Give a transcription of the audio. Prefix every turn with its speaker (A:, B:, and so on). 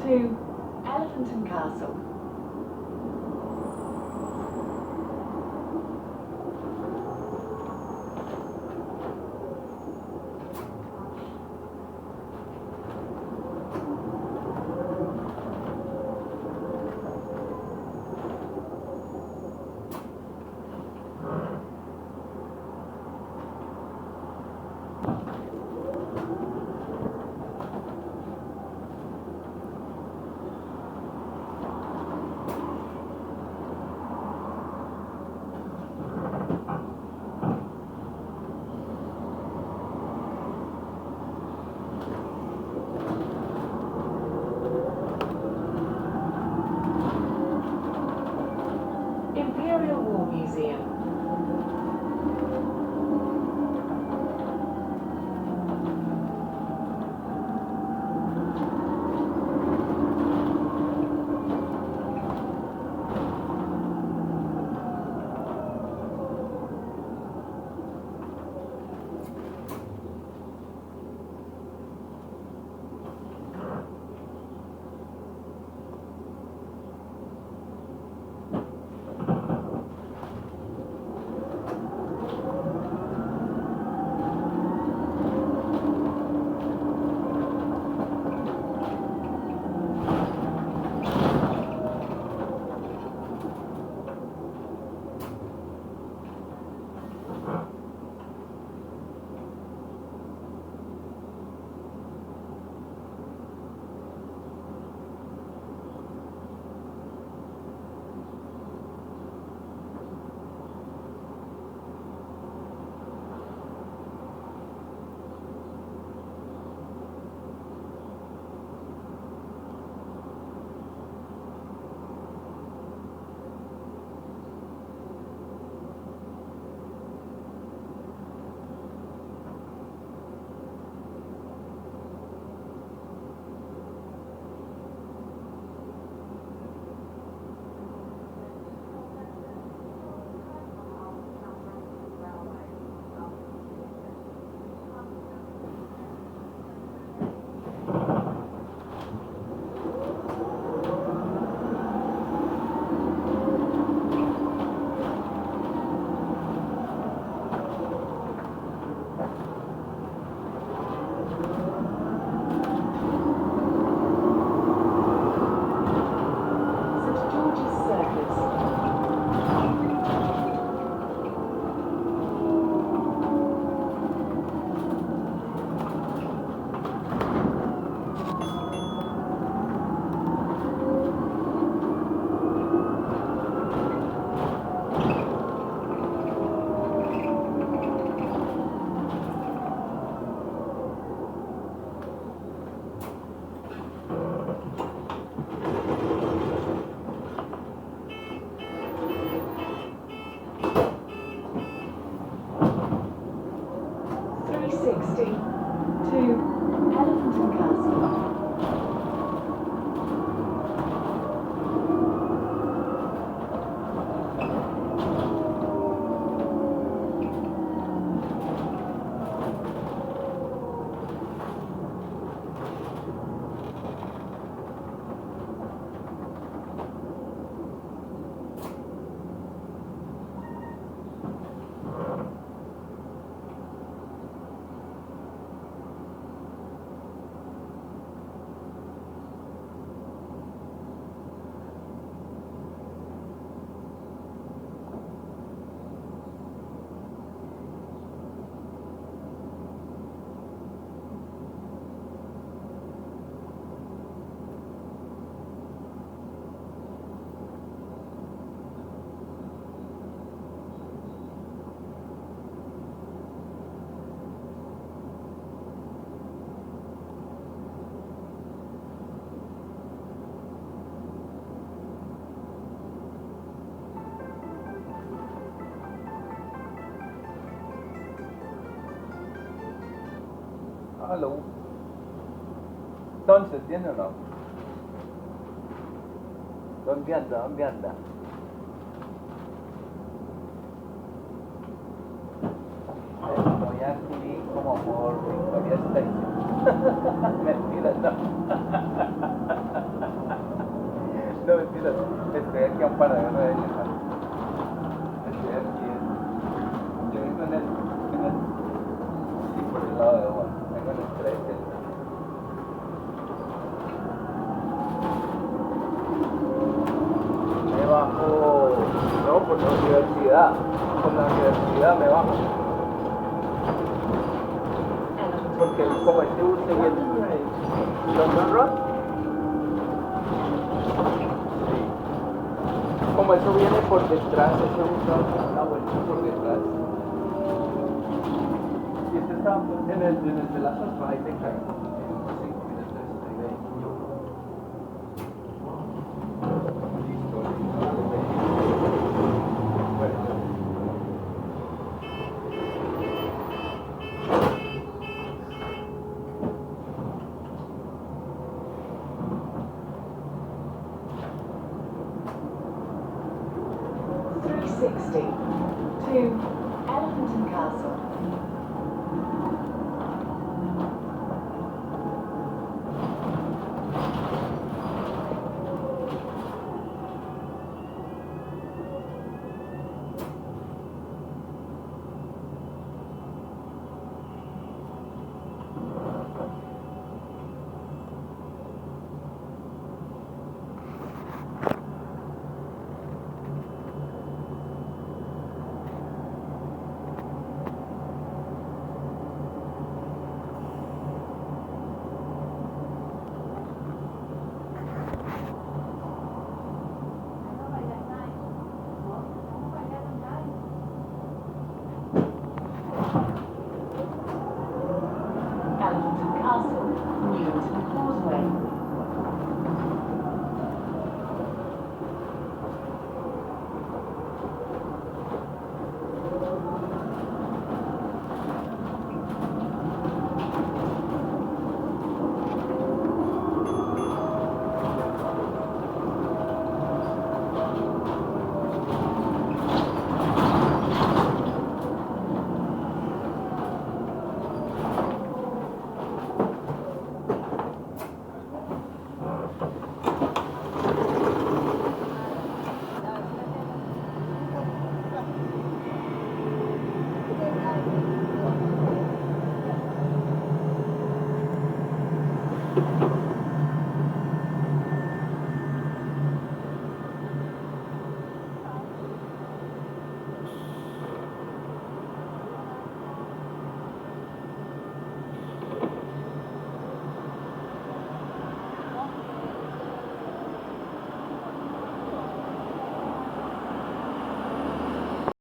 A: to Elephant and Castle. Imperial War Museum. St George's Circus. .360 to Elephant and Castle.
B: Aló. Entonces, ¿tiene o no? ¿Dónde anda? ¿Dónde anda? Estoy aquí como por Victoria Station. Mentira, no. Estoy aquí a un paradero de elefantes. Estoy aquí. Yo vengo sí, por el lado de abajo. Vengo en el 13. Me bajo, no, por la universidad. Por la universidad me bajo. Porque como este bus se viene. ¿London Road? Sí. Como eso viene por detrás, ese bus da una vuelta por detrás. Y este está en el de las otras, ahí te cae. En 5 minutos estoy de ahí. Listo, bueno.
A: .360 to Elephant and Castle.